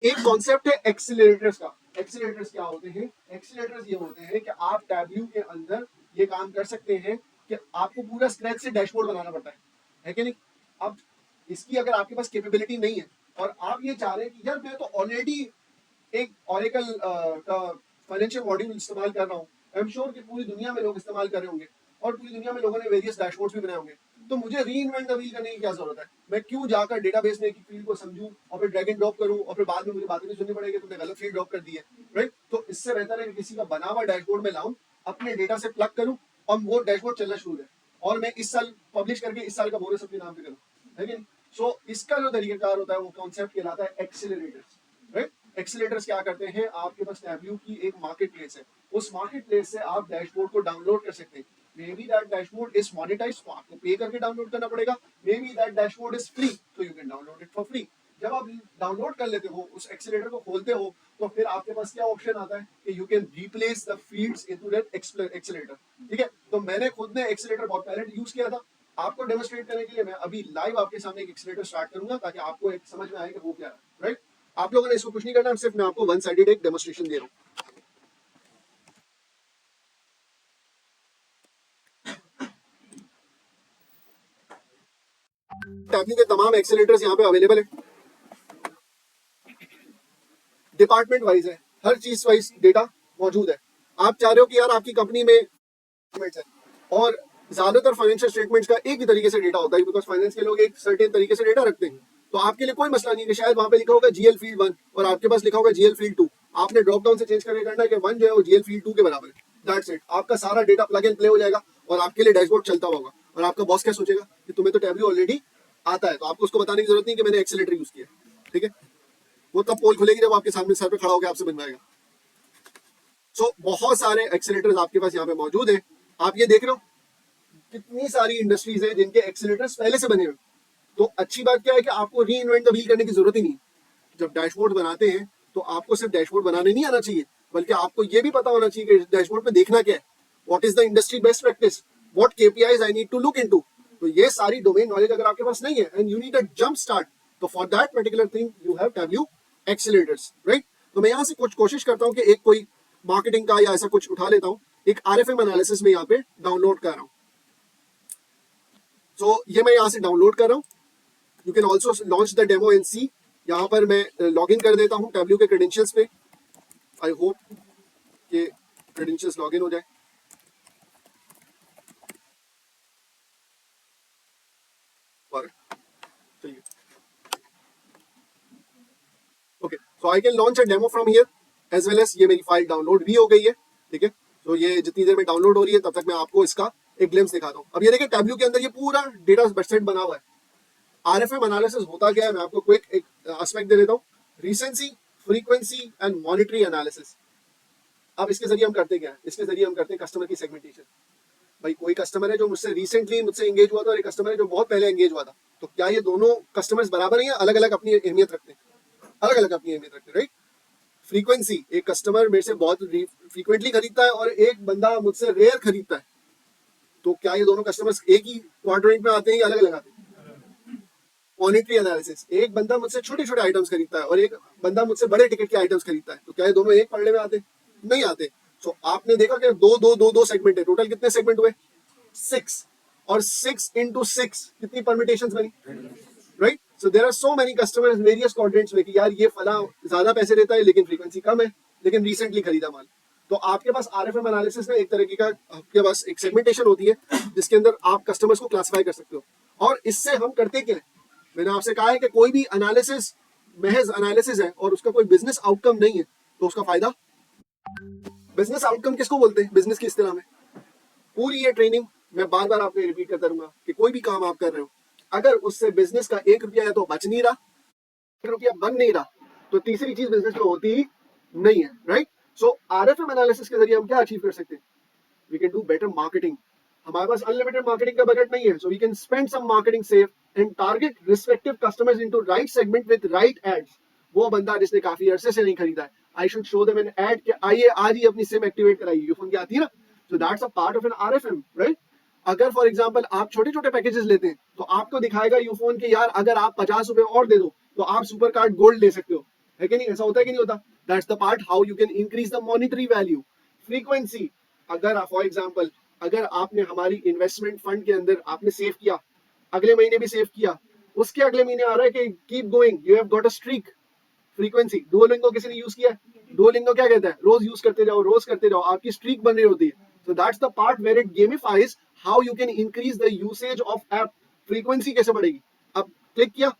एक कॉन्सेप्ट है एक्सीलरेटर्स का। एक्सीलरेटर्स क्या होते हैं? एक्सीलरेटर्स ये होते हैं कि आप टैब्ल्यू के अंदर ये काम कर सकते हैं कि आपको पूरा स्क्रैच से डैशबोर्ड बनाना पड़ता है कि नहीं? अब इसकी अगर आपके पास कैपेबिलिटी नहीं है और आप ये चाह रहे हैं कि यार मैं तो ऑलरेडी एक ऑरेकल का फाइनेंशियल मॉड्यूल इस्तेमाल कर रहा हूँ, आई एम श्योर कि पूरी दुनिया में लोग इस्तेमाल कर रहे होंगे और पूरी दुनिया में लोगों ने वेरियस डैशबोर्ड्स भी बनाए होंगे, तो मुझे री इन्वेंट द व्हील करने की क्या जरूरत है? मैं क्यों जाकर डेटाबेस में एक फील्ड को समझूं और फिर ड्रैग एंड ड्रॉप करूं और फिर बाद में मुझे बातें नहीं सुननी पड़ेगी तुमने गलत फील्ड ड्रॉप कर दी है, राइट? तो इससे बेहतर है कि किसी का बना हुआ डैशबोर्ड में लाऊं, अपने डेटा से प्लग करूं और वो डैशबोर्ड चलना शुरू है और मैं इस साल पब्लिश करके इस साल का बोनस अपने नाम पे करूं, है कि नहीं? सो इसका जो तरीकाकार होता है वो कॉन्सेप्ट कहलाता है एक्सीलरेटर्स, राइट? एक्सीलरेटर्स क्या करते हैं? आपके पास टैब्ल्यू की एक मार्केट प्लेस है, उस मार्केट प्लेस से आप डैशबोर्ड को डाउनलोड कर सकते हैं। Maybe that dashboard is monetized, तो आपको पे करके डाउनलोड करना पड़ेगा। Maybe that dashboard is free, तो you can download it for free. जब आप डाउनलोड कर लेते हो, उस एक्सीलरेटर को खोलते हो, तो फिर आपके पास क्या ऑप्शन आता है कि you can replace the fields into that accelerator, ठीक है? तो मैंने खुद ने एक्सीलरेटर बहुत पहले यूज किया था। आपको डेमोस्ट्रेट करने के लिए मैं अभी लाइव आपके सामने एक एक्सीलरेटर स्टार्ट करूंगा ताकि आपको एक समझ में आए कि वो क्या है, राइट? आप लोगों ने इसको कुछ नहीं करना, सिर्फ मैं आपको वन साइडेड एक डेमोस्ट्रेशन दे रहा हूँ। टैबली के तमाम एक्सीलरेटर्स यहाँ पे अवेलेबल है, डिपार्टमेंट वाइज है, हर चीज वाइज डेटा मौजूद है। आप चाह रहे हो कि यार आपकी कंपनी में है और ज्यादातर फाइनेंशियल स्टेटमेंट्स का एक ही तरीके से डेटा होता है, बिकॉज फाइनेंस के लोग एक सर्टेन तरीके से डेटा रखते हैं, तो आपके लिए कोई मसला नहीं कि शायद वहां पे लिखा होगा जीएल फील्ड 1 और आपके पास लिखा होगा जीएल फील्ड 2। आपने ड्रॉप डाउन से चेंज करके करना है कि 1 जो है वो जीएल फील्ड 2 के बराबर है, दैट्स इट। आपका सारा डेटा प्लग एंड प्ले हो जाएगा और आपके लिए डैशबोर्ड चलता होगा। और आपका बॉस क्या सोचेगा कि तुम्हें तो टैबल्यू ऑलरेडी आता है, तो आपको उसको बताने की जरूरत नहीं कि मैंने एक्सीलरेटर यूज किया, ठीक है? वो तब पोल खुलेगी जब आपके सामने सर पे खड़ा होकर आपसे बनवाएगा। सो बहुत सारे एक्सीलरेटर्स आपके पास यहाँ पे मौजूद है। आप ये देख रहे हो कितनी सारी इंडस्ट्रीज है जिनके एक्सीलरेटर्स पहले से बने हुए। तो अच्छी बात क्या है कि आपको री इन्वेंट द व्हील करने की जरूरत ही नहीं। जब डैशबोर्ड बनाते हैं तो आपको सिर्फ डैशबोर्ड बनाने नहीं आना चाहिए, बल्कि आपको ये भी पता होना चाहिए कि डैशबोर्ड में देखना क्या है, what is the industry best practice, what KPIs I need to look into. तो ये सारी डोमेन नॉलेज अगर आपके पास नहीं है and you need a jump start, तो for that particular thing you have Tableau accelerators, right? तो मैं यहाँ से कुछ कोशिश करता हूँ कि एक कोई मार्केटिंग का या ऐसा कुछ उठा लेता हूँ, एक आरएफएम एनालिसिस में यहाँ पे डाउनलोड कर रहा हूँ। तो ये मैं यहाँ से डाउनलोड कर रहा हूँ। You can also launch the demo and see. यहाँ पर मैं लॉग इन कर देता हूँ टैब्ल्यू के क्रेडेंशियल्स पे। आई होप कि क्रेडेंशियल्स लॉग इन हो जाए। चलिए, okay, so I can launch a demo from here as well as. ये मेरी फाइल डाउनलोड भी हो गई है, ठीक है? तो ये जितनी देर में डाउनलोड हो रही है तब तक मैं आपको इसका एक ग्लिम्स दिखाता हूँ। अब ये देखिए टैब्ल्यू के अंदर ये पूरा डेटा सेट बना हुआ है। आरएफएम एनालिसिस होता क्या है, मैं आपको क्विक एक एस्पेक्ट दे देता हूँ। Recency, frequency and monetary analysis. अब इसके जरिए हम करते क्या है? इसके जरिए हम करते हैं कस्टमर की सेगमेंटेशन। भाई कोई कस्टमर है जो मुझसे रिसेंटली मुझसे एंगेज हुआ था और एक कस्टमर है जो बहुत पहले एंगेज हुआ था, तो क्या ये दोनों कस्टमर्स बराबर हैं या अलग अलग अपनी अहमियत रखते हैं? अलग अलग अपनी अहमियत रखते हैं, राइट? फ्रीक्वेंसी, एक कस्टमर मेरे से बहुत फ्रीक्वेंटली खरीदता है और एक बंदा मुझसे रेयर खरीदता है, तो क्या ये दोनों कस्टमर्स एक ही क्वाड्रेंट में आते हैं या अलग अलग आते हैं? मॉनिटरी एनालिसिस, एक बंदा मुझसे छोटे छोटे आइटम्स खरीदता है और एक बंदा मुझसे बड़े टिकट के आइटम्स खरीदता है, तो क्या ये दोनों एक पलड़े में आते हैं? नहीं आते। सो आपने देखा कि दो दो दो दो सेगमेंट है, टोटल कितने सेगमेंट हुए? 6। और 6 into 6 कितनी परमिटेशंस बनी, right? So there are so many customers various quadrants में कि यार ये फला ज्यादा पैसे देता है लेकिन फ्रीक्वेंसी कम है, लेकिन रिसेंटली खरीदा माल। तो आपके पास आरएफएम एनालिसिस में एक तरीके का आपके पास एक सेगमेंटेशन होती है जिसके अंदर आप कस्टमर्स को क्लासिफाई कर सकते हो। और इससे हम करते क्या है? मैंने आपसे कहा है कि कोई भी एनालिसिस महज एनालिसिस है और उसका कोई बिजनेस आउटकम नहीं है, तो उसका फायदा। बिजनेस आउटकम किसको बोलते हैं बिजनेस की इस्तेलाह में? पूरी ये ट्रेनिंग मैं बार बार आपको रिपीट करता रहूंगा कि कोई भी काम आप कर रहे हो, अगर उससे बिजनेस का 1 रुपया है तो बच नहीं रहा, 1 रुपया बन नहीं रहा, तो तीसरी चीज बिजनेस में होती ही नहीं है, राइट? सो आरएफएम एनालिसिस के जरिए हम क्या अचीव कर सकते हैं? We can do better marketing. हमारे पास अनलिमिटेड मार्केटिंग का बजट नहीं है, so we can spend some marketing save and target respective customers into right segment with right ads. वो बंदा जिसने काफी अरसे से नहीं खरीदा है, I should show them an ad कि आइए आज ही अपनी सिम एक्टिवेट कराइए, यूफोन की आती है ना, so that's a part of an RFM, right? अगर फॉर एग्जांपल आप छोटे छोटे पैकेजेस लेते हैं तो आपको दिखाएगा यूफोन के यार अगर आप 50 रुपए और दे दो तो आप सुपर कार्ड गोल्ड ले सकते हो, है कि नहीं? ऐसा होता है कि नहीं होता? That's the part how you can increase the monetary value, frequency. अगर फॉर एग्जाम्पल अगर आपने हमारी इन्वेस्टमेंट फंड के अंदर आपने सेव किया, अगले महीने भी सेव किया, उसके अगले महीने आ रहा है कि keep going, you have got a streak, frequency. Duolingo किसी ने यूज किया? डुओलिंगो क्या कहता है? रोज यूज करते जाओ, रोज करते जाओ, आपकी स्ट्रीक बन रही होती है। So that's the part where it gamifies how you can increase the usage of app. Frequency कैसे बढ़ेगी? अब क्लिक किया,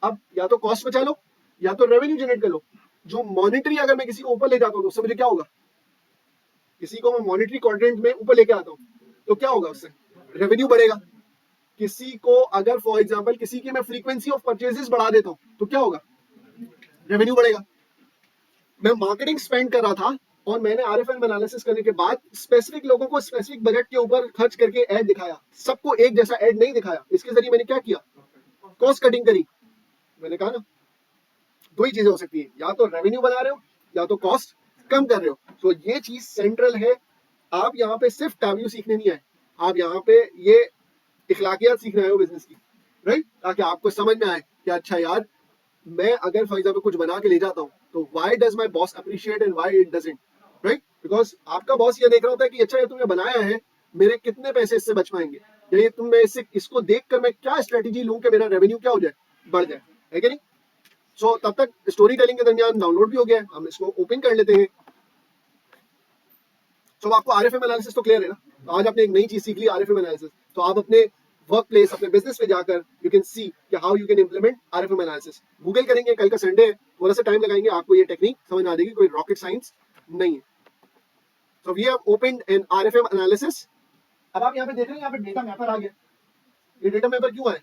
अब या तो कॉस्ट बचा लो या तो रेवेन्यू जनरेट कर लो। जो मॉनिटरी अगर मैं किसी को ऊपर ले जाता हूँ तो उससे मुझे क्या होगा? किसी को मैं मॉनिटरी क्वाड्रेंट में ऊपर लेके आता हूँ तो क्या होगा? उससे रेवेन्यू बढ़ेगा। किसी को अगर फॉर एग्जांपल किसी की मैं फ्रीक्वेंसी ऑफ परचेजेस बढ़ा देता हूँ तो क्या होगा? रेवेन्यू बढ़ेगा। मैं मार्केटिंग स्पेंड कर रहा था और मैंने आरएफएल एनालिसिस करने के बाद स्पेसिफिक लोगों को स्पेसिफिक बजट के ऊपर खर्च करके ऐड दिखाया, सबको एक जैसा ऐड नहीं दिखाया। इसके जरिए मैंने क्या किया? कॉस्ट कटिंग करी। मैंने कहा ना, दो ही चीजें हो सकती है, या तो रेवेन्यू बना रहे हो या तो कॉस्ट कम कर रहे हो। तो ये चीज सेंट्रल है। आप यहाँ पे सिर्फ टैब्यू सीखने नहीं आए, आप यहाँ पे ये इखलाकियात सीख रहे हो बिजनेस की, राइट? ताकि आपको समझ में आए कि अच्छा यार, मैं अगर फॉर एग्जाम्पल कुछ बना के ले जाता हूँ तो why does my boss appreciate and why it doesn't, right? Because आपका बॉस ये देख रहा होता है कि अच्छा ये तुमने बनाया है, मेरे कितने पैसे इससे बच पाएंगे, या ये तुम मैं इसको देखकर मैं क्या स्ट्रेटेजी लूं कि मेरा रेवेन्यू क्या हो जाए, बढ़ जाए, है कि नहीं? सो तब तक स्टोरी टेलिंग के दरमियान डाउनलोड भी हो गया है, हम इसको ओपन कर लेते हैं। तो आपको आरएफएम एनालिसिस तो क्लियर है ना? तो आज आपने एक नई चीज सीख ली, आरएफएम एनालिसिस। तो आप अपने वर्क प्लेस, अपने बिजनेस पे जाकर यू कैन सी कि how you can implement RFM analysis. Google करेंगे, कल का संडे है, थोड़ा सा टाइम लगाएंगे, आपको ये टेक्निक समझ आ जाएगी, कोई रॉकेट साइंस नहीं है। So we have opened an RFM analysis. अब आप यहाँ पे देख रहे हैं, यहाँ पे डेटा मैपर आ गया। ये डेटा मैपर क्यों है?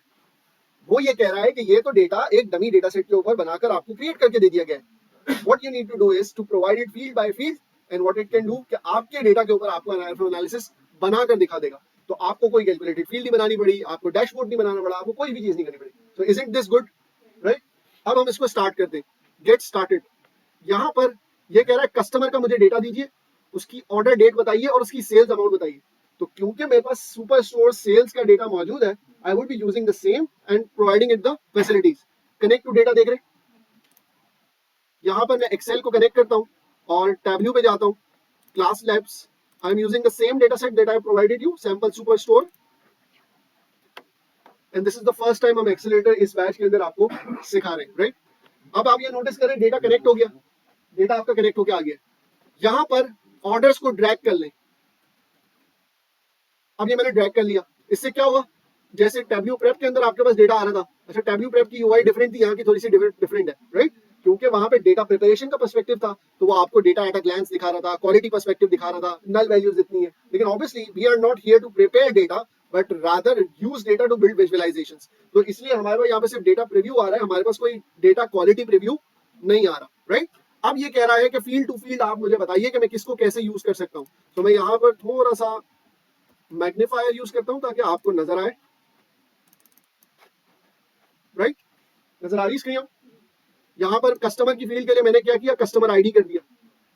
वो ये कह रहा है कि ये तो डेटा एक डमी डेटा सेट के ऊपर बनाकर आपको क्रिएट करके दे दिया गया है। What you need to do is to provide it field by field, and what it can do कि आपके डेटा के ऊपर आपको एनालिसिस बनाकर दिखा देगा। तो आपको कोई कैलकुलेटेड फील्ड नहीं बनानी पड़ी, आपको डैशबोर्ड नहीं बनाना पड़ा, आपको कोई भी चीज नहीं करनी पड़ी। सो इजंट दिस गुड, राइट? अब हम इसको स्टार्ट करते हैं, गेट स्टार्टेड। यहाँ पर ये कह रहा है कस्टमर का मुझे डेटा दीजिए, उसकी ऑर्डर डेट बताइए और उसकी सेल्स अमाउंट बताइए। तो क्योंकि मेरे पास सुपर स्टोर सेल्स का डेटा मौजूद है, I would be using the same and providing it the facilities. Connect to data देख रहे हैं? यहाँ पर मैं एक्सेल को कनेक्ट करता हूँ और टैब्ल्यू पे जाता हूँ, class labs. I am using the same data set that I provided you, sample super store, and this is the first time हम एक्सेलरेटर इस बैच के अंदर आपको सिखा रहे हैं, राइट? अब आप ये नोटिस करें, डेटा कनेक्ट हो गया, डेटा आपका कनेक्ट होकर आ गया। यहाँ पर ऑर्डर्स को ड्रैग कर लें। अब ये मैंने ड्रैग कर लिया, इससे क्या हुआ? जैसे टैब्ल्यू प्रेप के अंदर आपके पास डेटा आ रहा था, अच्छा टैब्ल्यू प्रेप की यूआई डिफरेंट थी, यहाँ की थोड़ी सी डिफरेंट है, राइट? क्योंकि वहां पे डेटा प्रिपरेशन का पर्सपेक्टिव था, तो वो आपको डेटा एट अ ग्लैंस दिखा रहा था, क्वालिटी पर्सपेक्टिव दिखा रहा था, नल वैल्यूज इतनी है। लेकिन obviously we are not here to prepare data, but rather use data to build visualizations. तो इसलिए हमारे पास यहाँ पे सिर्फ डेटा प्रीव्यू आ रहा है, हमारे पास कोई डेटा क्वालिटी प्रीव्यू नहीं आ रहा, राइट? अब ये कह रहा है कि फील्ड टू फील्ड आप मुझे बताइए कि मैं किसको कैसे यूज कर सकता हूँ। तो मैं यहाँ पर थोड़ा सा मैग्नीफायर यूज करता हूं ताकि आपको नजर आए, राइट? नजर आ रही स्क्रीन? यहां पर कस्टमर की फील्ड के लिए मैंने क्या किया? कस्टमर आईडी कर दिया।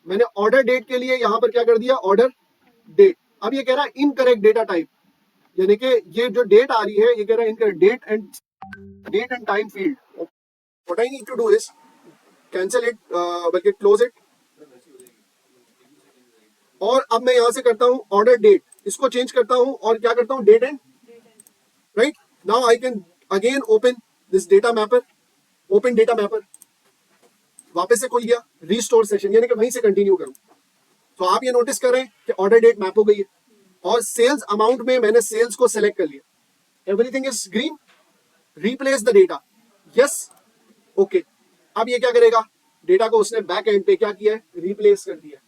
मैंने ऑर्डर डेट के लिए यहां पर क्या कर दिया? Order date. अब ये कह रहा है इनकरेक्ट डेटा टाइप, यानी कि ये जो डेट आ रही है ये कह रहा है incorrect date and time field. What I need to do is cancel it, बल्कि क्लोज इट, और अब मैं यहां से करता हूं ऑर्डर डेट, इसको चेंज करता हूं और क्या करता हूं? Date and, right? Now I can again open this data mapper, open data mapper, वापस से खुल गया, रीस्टोर सेशन, यानी कि वहीं से कंटिन्यू करूं। तो आप ये नोटिस करें कि ऑर्डर डेट मैप हो गई है और सेल्स अमाउंट में मैंने सेल्स को सिलेक्ट कर लिया। Everything is green. Replace the data, yes, okay. अब ये क्या करेगा? डेटा को उसने बैक एंड पे क्या किया है? रिप्लेस कर दिया।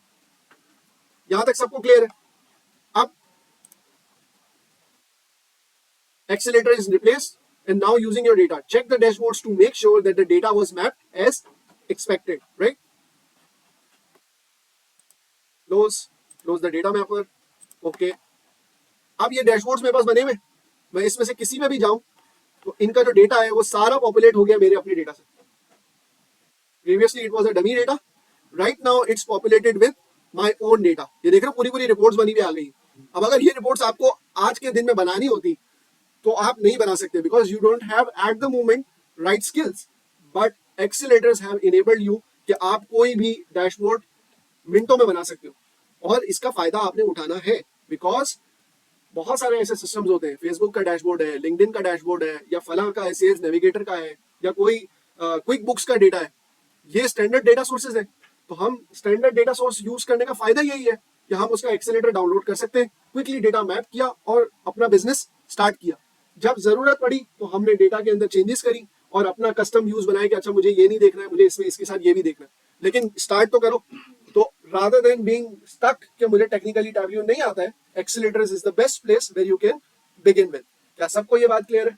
यहां तक सबको क्लियर है? अब accelerator is replaced and now using your data, check the dashboards to make sure that the data was mapped as expected, right? close the data mapper, okay। अब ये डैशबोर्ड्स मेरे पास बने हुए, मैं इसमें से किसी में भी जाऊं तो इनका जो डेटा है वो सारा पॉपुलेट हो गया मेरे अपने डेटा से। Previously it was a dummy data, right now it's populated with my own data. ये देख रहे हो, पूरी रिपोर्ट्स बनी हुई आ गई। अब अगर ये रिपोर्ट्स आपको आज के दिन में बनानी होती तो आप नहीं बना सकते, because you don't have at the moment right skills, but accelerators have enabled you कि आप कोई भी डैशबोर्ड मिनटों में बना सकते हो और इसका फायदा आपने उठाना है बिकॉज बहुत सारे ऐसे सिस्टम्स होते हैं, फेसबुक का डैशबोर्ड है, लिंक्डइन का डैशबोर्ड है, या फलां का है, सेल्स नेविगेटर का है, या कोई क्विक बुक्स का डेटा है। ये स्टैंडर्ड डेटा सोर्सेज है, तो हम स्टैंडर्ड डेटा सोर्स यूज करने का फायदा यही है कि हम उसका एक्सेलेरेटर डाउनलोड कर सकते हैं, क्विकली डेटा मैप किया और अपना बिजनेस स्टार्ट किया। जब जरूरत पड़ी तो हमने डेटा के अंदर चेंजेस करी और अपना कस्टम यूज बनाया कि अच्छा मुझे ये नहीं देखना है, मुझे इसमें इसके साथ ये भी देखना है, लेकिन स्टार्ट तो करो। तो rather than being stuck कि मुझे टेक्निकली टैबल्यू नहीं आता है, accelerators is the best place where you can begin with. क्या सबको ये बात क्लियर है?